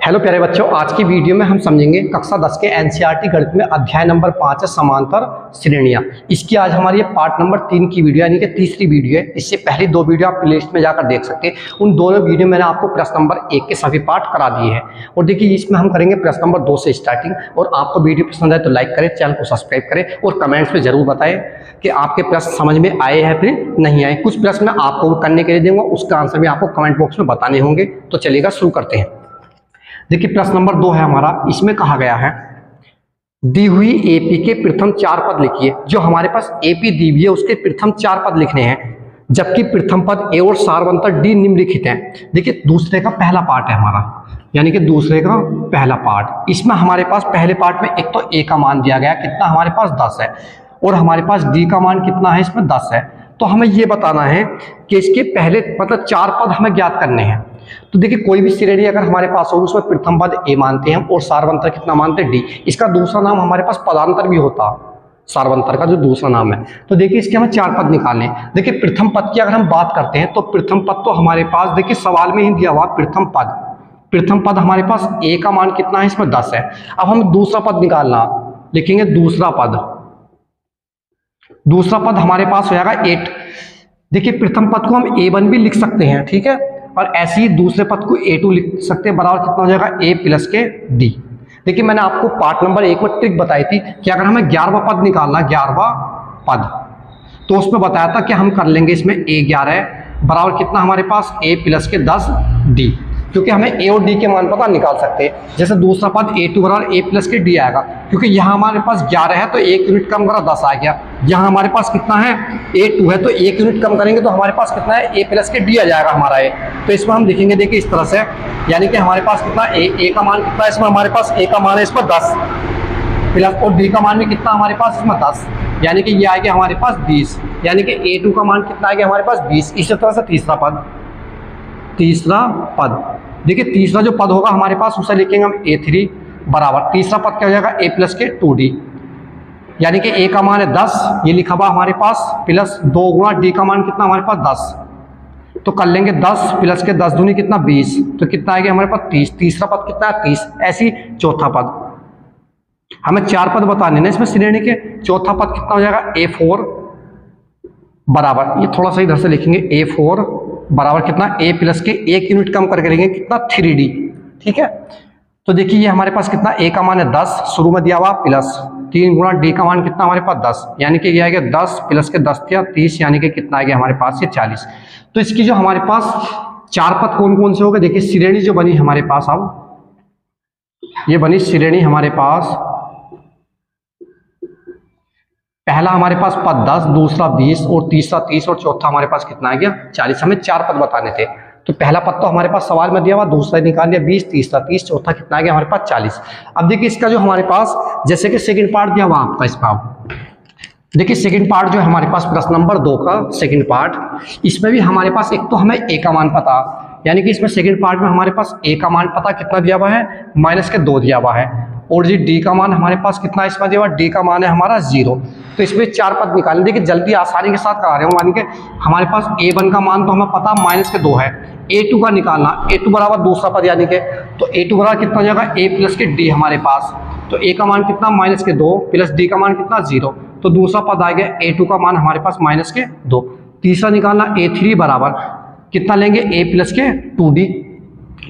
Hello प्यारे बच्चों, आज की वीडियो में हम समझेंगे कक्षा 10 के एनसीईआरटी गणित में अध्याय नंबर 5 है समांतर श्रेणियां। इसकी आज हमारी ये पार्ट नंबर 3 की वीडियो यानी कि तीसरी वीडियो है। इससे पहले दो वीडियो आप प्लेलिस्ट में जाकर देख सकते हैं। उन दोनों वीडियो मैंने आपको प्रश्न नंबर 1 के सभी पार्ट करा दिए हैं। और देखिए इसमें हम करेंगे प्रश्न नंबर 2 से स्टार्टिंग। और आपको वीडियो पसंद आए तो लाइक करें, चैनल को सब्सक्राइब करें और कमेंट्स में जरूर बताएं कि आपके प्रश्न समझ में आए हैं फिर नहीं आए। कुछ प्रश्न मैं आपको करने के लिए दूंगा, उसका आंसर भी आपको कमेंट बॉक्स में बताने होंगे। तो चलिएगा शुरू करते हैं। देखिए प्रश्न नंबर 2 है हमारा। इसमें कहा गया है दी हुई एपी के प्रथम 4 पद लिखिए। जो हमारे पास एपी दी हुई है उसके प्रथम 4 पद लिखने हैं, जबकि प्रथम पद ए और सारवंतर डी निम्नलिखित हैं। देखिए दूसरे का पहला पार्ट है हमारा, यानी कि दूसरे का पहला पार्ट। इसमें हमारे पास पहले पार्ट में एक तो ए का मान दिया गया, कितना हमारे पास 10 है, और हमारे पास डी का मान कितना है, इसमें 10 है। तो हमें ये बताना है कि इसके पहले मतलब 4 पद हमें ज्ञात करने हैं। तो देखिए कोई भी श्रेणी अगर हमारे पास हो उसमें प्रथम पद ए मानते हैं और सारवंतर कितना मानते हैं, डी। इसका दूसरा नाम हमारे पास पदांतर भी होता, सारवंतर का जो दूसरा नाम है। तो देखिए इसके हमें 4 पद निकालने हैं। देखिए प्रथम पद की अगर हम बात करते हैं तो प्रथम पद तो हमारे पास देखिए सवाल में ही दिया हुआ प्रथम पद। प्रथम पद हमारे पास ए का मान कितना है, इसमें 10 है। अब हम दूसरा पद निकालना, लिखेंगे दूसरा पद। दूसरा पद हमारे पास हो जाएगा 8। देखिए प्रथम पद को हम a1 भी लिख सकते हैं, ठीक है, और ऐसे ही दूसरे पद को a2 लिख सकते हैं, बराबर कितना हो जाएगा a प्लस के d। देखिए मैंने आपको पार्ट नंबर 1 में ट्रिक बताई थी कि अगर हमें 11वां पद निकालना, 11वां पद, तो उसमें बताया था कि हम कर लेंगे इसमें a11 बराबर कितना हमारे पास a प्लस के 10d, क्योंकि हमें a और d के मान पता निकाल सकते हैं। जैसे दूसरा पद a2 बराबर a प्लस के d आएगा, क्योंकि यहाँ हमारे पास 11 है तो 1 यूनिट कम करा 10 आ गया। यहाँ हमारे पास कितना है, a2 है तो 1 यूनिट कम करेंगे तो हमारे पास कितना है, a प्लस के d आ जाएगा हमारा a। तो इसमें हम लिखेंगे देखिए इस तरह से, यानी कि हमारे पास कितना a का मान कितना है, इसमें हमारे पास a का मान है इसमें 10 प्लस, और d का मान भी कितना हमारे पास इसमें 10, यानी कि ये आ गया हमारे पास 20, यानी कि a2 का मान कितना आ गया हमारे पास 20। इसी तरह से तीसरा पद देखिए तीसरा जो पद होगा हमारे पास उसे लिखेंगे हम a3 बराबर, तीसरा पद क्या हो जाएगा a प्लस के 2d, यानी कि a का मान है 10, ये लिखा हुआ हमारे पास, प्लस 2 गुणा d का मान कितना हमारे पास 10। तो कर लेंगे 10 प्लस के 10 दूनी कितना 20, तो कितना आएगा हमारे पास 30। तीसरा पद कितना है 30। ऐसी चौथा पद, हमें 4 पद बताने हैं इसमें श्रेणी के। चौथा पद कितना हो जाएगा a4 बराबर, ये थोड़ा सा इधर से लिखेंगे, a4 बराबर कितना a प्लस के 1 यूनिट कम करके लेंगे कितना 3d, ठीक है। तो देखिए ये हमारे पास कितना a का मान है 10 शुरू में दिया हुआ, प्लस 3 गुणा d का मान कितना हमारे पास 10, यानी कि ये आ गया 10 प्लस के 10 या 30, यानी कि कितना आ गया हमारे पास ये 40। तो इसकी जो हमारे पास 4 पद कौन कौन से हो गए, देखिए श्रेणी जो बनी हमारे पास, अब ये बनी श्रेणी हमारे पास। पहला हमारे पास पद 10, दूसरा 20 और तीसरा 30 और चौथा हमारे पास कितना आ गया 40। हमें 4 पद बताने थे, तो पहला पद तो हमारे पास सवाल में दिया हुआ, दूसरा निकाल लिया 20, तीसरा 30, चौथा कितना आ गया हमारे पास 40। अब देखिए इसका जो हमारे पास जैसे कि सेकंड पार्ट दिया हुआ आपका, इसमें देखिए सेकंड पार्ट जो है हमारे पास प्रश्न नंबर 2 का सेकंड पार्ट, इसमें भी हमारे पास एक तो हमें a का मान पता, यानी कि इसमें सेकंड पार्ट में हमारे पास a का मान पता कितना दिया हुआ है, -2 दिया हुआ है, और जी d का मान हमारे पास कितना इसमें दिया हुआ, d का मान है हमारा 0। तो इसमें 4 पद निकालें। देखिए जल्दी आसानी के साथ करा रहे हूँ, यानी कि हमारे पास a1 का मान तो हमें पता -2 है, a2 का निकालना, a2 बराबर दूसरा पद, यानी कि तो a2 बराबर कितना हो जाएगा a प्लस के d हमारे पास। तो a का मान कितना -2 प्लस d का मान कितना 0, तो दूसरा पद आ गया a2 का मान हमारे पास -2। तीसरा निकालना a3 बराबर कितना लेंगे a प्लस के 2d,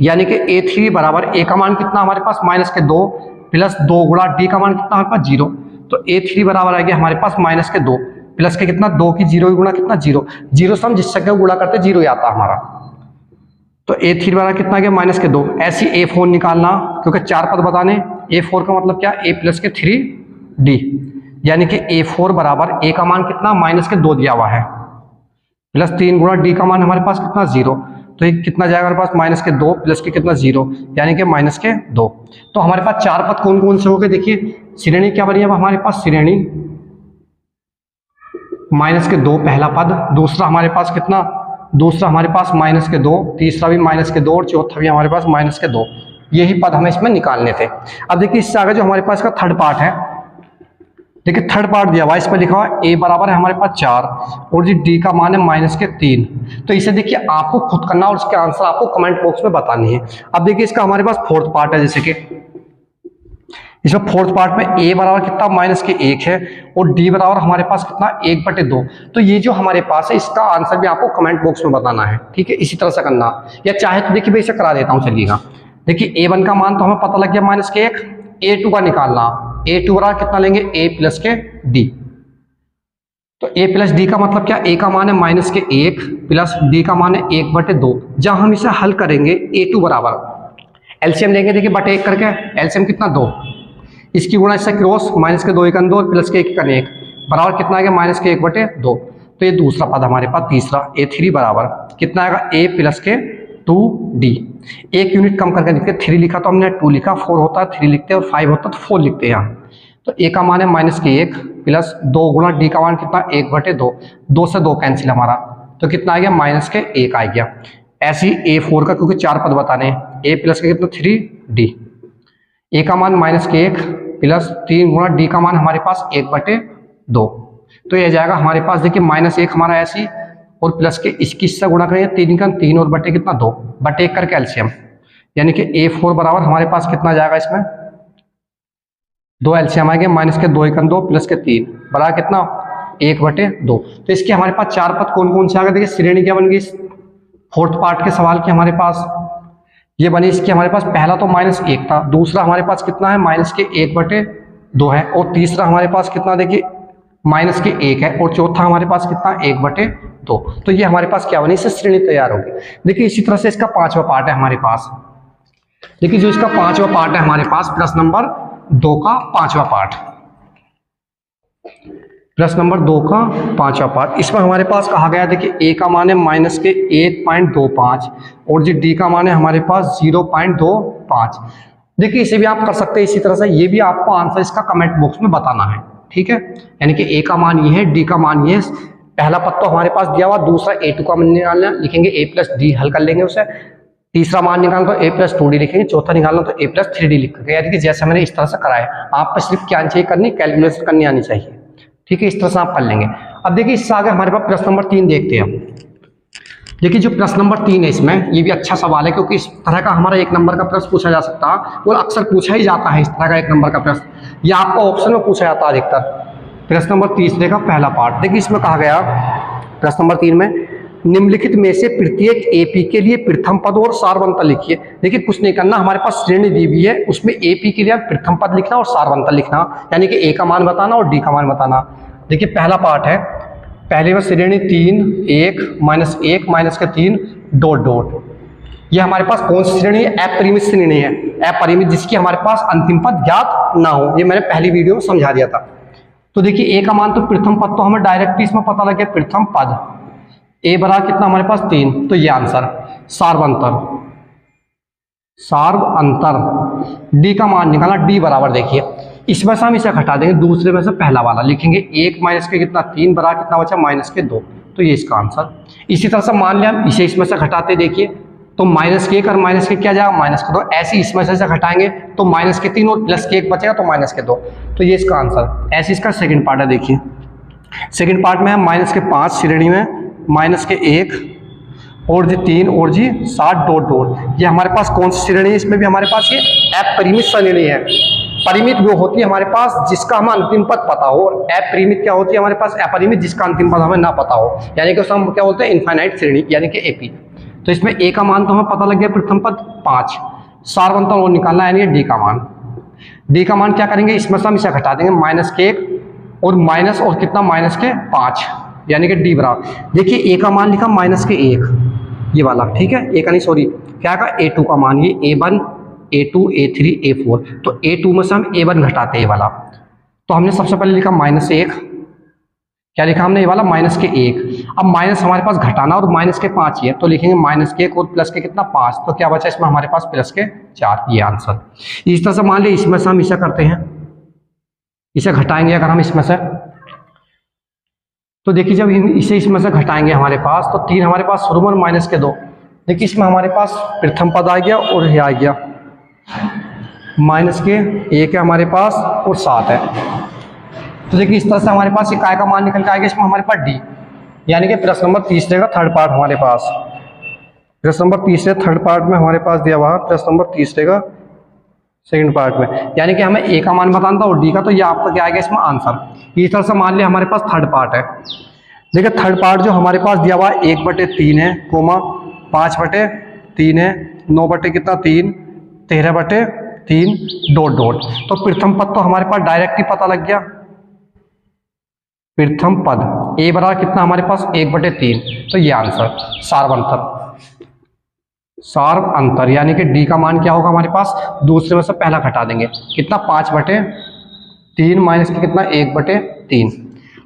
यानी कि a3 बराबर a का मान कितना हमारे पास -2 प्लस 2 गुणा d का मान कितना हमारे पास 0। तो a3 बराबर आ गया हमारे पास -2 प्लस के कितना 2 की 0 गुणा कितना 0, 0 से हम जिस संख्या को गुणा करते 0 आता हमारा। तो a3 बराबर कितना आ गया -2। ऐसी a4 निकालना, क्योंकि 4 पद बताने, a4 का मतलब क्या, a प्लस के 3d, यानी कि a4 बराबर a का मान कितना -2 दिया हुआ है, प्लस 3 गुणा d का मान हमारे पास कितना 0, तो ये कितना जाएगा हमारे पास -2 प्लस के कितना 0, यानी कि -2। तो हमारे पास 4 पद कौन कौन से हो गए, देखिए श्रेणी क्या बनी अब हमारे पास, श्रेणी -2 पहला पद, दूसरा हमारे पास कितना, दूसरा हमारे पास -2, तीसरा भी -2 और चौथा भी हमारे पास -2। यही पद हमें इसमें निकालने थे। अब देखिए इससे आगे जो हमारे पास का थर्ड पार्ट है, देखिए थर्ड पार्ट दिया हुआ है, इस पर लिखा हुआ ए बराबर है हमारे पास 4 और जी डी का मान है -3। तो इसे देखिए आपको खुद करना और उसके आंसर आपको कमेंट बॉक्स में बतानी है। अब देखिए इसका हमारे पास फोर्थ पार्ट है, जैसे कि इसमें फोर्थ पार्ट में ए बराबर कितना -1 है और डी बराबर हमारे पास कितना 1/2। तो ये जो हमारे पास है इसका आंसर भी आपको कमेंट बॉक्स में बताना है, ठीक है। इसी तरह से करना, या चाहे तो देखिए मैं इसे करा देता हूँ, चलिएगा। देखिए A1 का मान तो हमें पता लग गया -1, A2 का निकालना, A2 बराबर कितना लेंगे A प्लस के D। तो A प्लस D का मतलब क्या, A का मान है -1 प्लस D का मान है 1/2। जब हम इसे हल करेंगे A2 बराबर एलसीएम लेंगे, देखिए बटे 1 करके, एलसीएम कितना 2, इसकी गुणा इससे क्रॉस, -2 1 2 और प्लस के 1 1 बराबर कितना आ गया -1/2। तो ये दूसरा पद हमारे पास तीसरा A3 बराबर कितना आएगा A प्लस के 2D। एक यूनिट कम करके लिखते, 3 लिखा तो हमने 2 लिखा, 4 होता है 3 लिखते हैं और 5 होता है तो 4 लिखते हैं यहाँ। तो A का मान है -1 प्लस 2 गुणा D का मान कितना 1/2, 2 से 2 कैंसिल हमारा, तो कितना आ गया -1 आ गया। ऐसे ही A4 का, क्योंकि 4 पद बताने हैं, A प्लस के कितना 3D, A का मान -1 प्लस 3 गुणा D का मान हमारे पास 1/2। तो ये जाएगा हमारे पास, देखिए -1 हमारा ऐसी और प्लस के इसकी से गुणा करेंगे, 3 का 3 और बटे कितना 2, बटे 1 करके एलसीएम, यानी कि A4 बराबर हमारे पास कितना जाएगा, इसमें 2 एलसीएम आएंगे, -2 1 2 प्लस के 3 बराबर कितना 1/2। तो इसके हमारे पास 4 पद कौन कौन से आ गए, देखिए श्रेणी क्या बन गई फोर्थ पार्ट के सवाल की हमारे पास ये बनी। इसकी हमारे पास पहला तो -1 था, दूसरा हमारे पास कितना है -1/2 है और तीसरा हमारे पास कितना देखिए -1 है और चौथा हमारे पास कितना 1/2। तो ये हमारे पास क्या बनी, इससे श्रेणी तैयार होगी। देखिए इसी तरह से इसका 5वां पार्ट है हमारे पास। देखिए जो इसका 5वां पार्ट है हमारे पास, प्रश्न नंबर 2 का 5वां पार्ट, प्रश्न नंबर 2 का 5वां पार्ट। इसमें हमारे पास कहा गया, देखिए A का मान है -1.25 और जी D का मान है हमारे पास 0.25। देखिए इसे भी आप कर सकते हैं इसी तरह से, ये भी आपको आंसर इसका कमेंट बॉक्स में बताना है, ठीक है। यानी कि A का मान ये है, D का मान ये है। पहला पद तो हमारे पास दिया हुआ, दूसरा A2 का मान निकालना, लिखेंगे A प्लस D, हल कर लेंगे उसे। तीसरा मान निकालना तो A प्लस 2D लिखेंगे, चौथा निकालना तो A प्लस 3D लिखेंगे। यानी कि जैसे मैंने इस तरह से कराया, आप पर सिर्फ क्या चाहिए करनी, कैलकुलेशन करनी आनी चाहिए, ठीक है। इस तरह से आप कर लेंगे। अब देखिए इससे आगे हमारे पास प्रश्न नंबर 3 देखते हैं। देखिए जो प्रश्न नंबर 3 है, इसमें ये भी अच्छा सवाल है, क्योंकि इस तरह का हमारा 1 नंबर का प्रश्न पूछा जा सकता है और अक्सर पूछा ही जाता है इस तरह का 1 नंबर का प्रश्न, या आपका ऑप्शन में पूछा जाता है अधिकतर। प्रश्न नंबर 3 का पहला पार्ट, देखिए इसमें कहा गया प्रश्न नंबर 3 में, निम्नलिखित में से प्रत्येक एपी के लिए प्रथम पद और सारवंतर लिखिए। देखिए कुछ नहीं करना, हमारे पास श्रेणी दी हुई है, उसमें एपी के लिए प्रथम पद लिखना और सारवंतर लिखना, यानी कि ए का मान बताना और डी का मान बताना। देखिए पहला पार्ट है, पहले में श्रेणी 3 1 -1 -3 ... ये हमारे पास कौन सी श्रेणी है, अपरिमित श्रेणी है, अपरिमित, जिसकी हमारे पास अंतिम पद ज्ञात ना हो। ये मैंने पहली वीडियो में समझा दिया था। तो देखिए ए का मान तो प्रथम पद तो हमें डायरेक्ट इसमें पता लग गया, प्रथम पद ए बराबर कितना हमारे पास 3, तो ये आंसर। सार्वंतर, सार्वअंतर, डी का मान निकालना, डी बराबर देखिए इसमें से हम इसे घटा देंगे, दूसरे में से पहला वाला लिखेंगे, 1 माइनस के कितना 3 बराबर कितना बचा -2, तो ये इसका आंसर। इसी तरह से मान लिया हम इसे इसमें से घटाते, देखिए तो -1 और माइनस के क्या जाएगा -2, ऐसे इसमें से घटाएंगे तो -3 और +1 बचेगा तो -2, तो ये इसका आंसर। ऐसे इसका सेकंड पार्ट है, देखिए सेकंड पार्ट में हम -5 श्रेणी में -1 और जी 3 और जी 7 ... ये हमारे पास कौन सी श्रेणी है, इसमें भी हमारे पास ये अपरिमित श्रेणी है। परिमित वो होती है हमारे पास जिसका हमें अंतिम पद पता हो, और अपरिमित क्या होती है हमारे पास, अपरिमित जिसका अंतिम पद हमें ना पता हो, यानी कि उसको हम क्या बोलते हैं, इनफाइनाइट श्रेणी, यानी कि एपी। तो इसमें ए का मान तो हमें पता लग गया, प्रथम पद 5, सार्वंतर वो निकालना है, यानी डी का मान। डी का मान क्या करेंगे, इसमें से हम इसे घटा देंगे, -1 और माइनस और कितना -5, यानी कि डी बराबर। देखिए ए का मान लिखा -1, ये वाला, ठीक है, ए का नहीं सॉरी, क्या का A2 का मान, ये A1 A2 A3 A4, तो A2 में से हम A1 घटाते हैं, ये वाला। तो हमने सबसे पहले लिखा -1, क्या लिखा हमने, ये वाला -1। अब माइनस हमारे पास घटाना और -5 ही है, तो लिखेंगे -1 और प्लस के कितना 5, तो क्या बचा इसमें हमारे पास +4, ये आंसर। इस तरह से मान लिया इसमें से हम इसे करते हैं, इसे घटाएंगे अगर हम इसमें से, तो देखिए जब इसे इसमें से घटाएंगे हमारे पास, तो 3 हमारे पास शुरू में -2, देखिए इसमें हमारे पास प्रथम पद आ गया और ये आ गया -1 है हमारे पास और 7 है, तो देखिए इस तरह से हमारे पास ये काय का मान निकल के आएगा, इसमें हमारे पास डी, यानी कि प्रश्न नंबर 30 का थर्ड पार्ट हमारे पास, प्रश्न नंबर 30 थर्ड पार्ट में हमारे पास दिया हुआ प्रश्न नंबर 30 का सेकंड पार्ट में, यानी कि हमें ए का मान बताना था और डी का, तो ये आपका क्या आएगा इसमें आंसर। इस तरह से मान लिया हमारे पास थर्ड पार्ट है। देखिए थर्ड पार्ट जो हमारे पास दिया हुआ 1/3 है, कोमा 5/3 है, 9/3, 13/3 डॉट डॉट। तो प्रथम पद तो हमारे पास डायरेक्ट ही पता लग गया, प्रथम पद ए बराबर कितना हमारे पास 1/3, तो ये आंसर सार्व अंतर, यानी कि डी का मान क्या होगा हमारे पास, दूसरे में से पहला घटा देंगे, कितना 5/3 माइनस के कितना 1/3।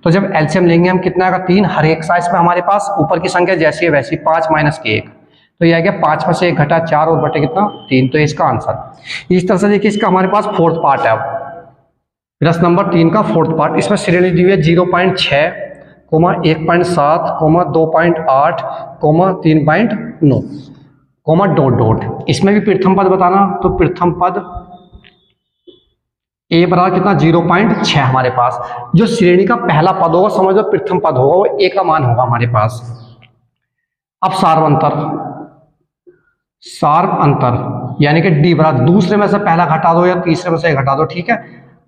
तो जब एलसीएम लेंगे हम कितना आएगा 3, हर एक साइज में हमारे पास ऊपर की संख्या जैसी है वैसी, 5 माइनस के 1, तो ये आ गया 5 में से 1 घटा 4 और बटे कितना 3, तो इसका आंसर। इस तरह से देखिए इसका हमारे पास फोर्थ पार्ट है, अब प्रश्न नंबर 3 का फोर्थ पार्ट, इसमें श्रेणी दी हुई है 0.6, 1.7, 2.8, 3.9, डॉट डॉट। इसमें भी प्रथम पद बताना, तो प्रथम पद ए बराबर कितना 0.6 हमारे पास, जो श्रेणी का पहला पद होगा समझ लो प्रथम पद होगा, वो ए का मान होगा हमारे पास। अब सार्व अंतर यानी कि डी बराबर दूसरे में से पहला घटा दो या तीसरे में से घटा दो, ठीक है।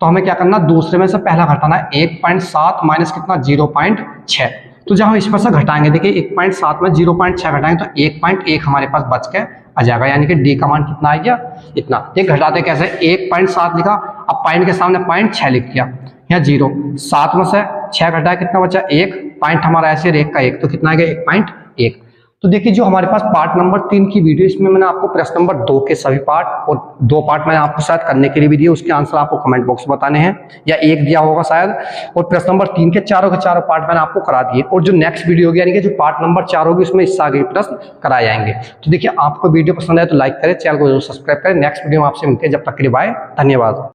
तो हमें क्या करना, दूसरे में से पहला घटाना है, 1.7 माइनस कितना 0.6, तो जब हम इसमें से घटाएंगे देखिए 1.7 में 0.6 घटाएंगे तो 1.1 हमारे पास बच के आ जाएगा, यानी कि डी का मान कितना आ गया इतना। ये घटाते कैसे, 1.7 लिखा, अब पॉइंट के सामने 0.6 लिख दिया, यहाँ 0, 7 में से 6 घटाया कितना बचा 1, पॉइंट हमारा ऐसे 1 का 1, तो कितना आ गया 1.1। तो देखिए जो हमारे पास पार्ट नंबर 3 की वीडियो, इसमें मैंने आपको प्रश्न नंबर 2 के सभी पार्ट और 2 पार्ट मैंने आपको शायद करने के लिए भी दिए, उसके आंसर आपको कमेंट बॉक्स में बताने हैं, या एक दिया होगा शायद, और प्रश्न नंबर 3 के चारों पार्ट मैंने आपको करा दिए, और जो नेक्स्ट वीडियो होगी यानी कि जो पार्ट नंबर 4 होगी उसमें इससे आगे प्रश्न कराए जाएंगे। तो देखिए आपको वीडियो पसंद आए तो लाइक करें, चैनल को जरूर सब्सक्राइब करें। नेक्स्ट वीडियो में आपसे मिलते हैं, जब तक के लिए बाय, धन्यवाद।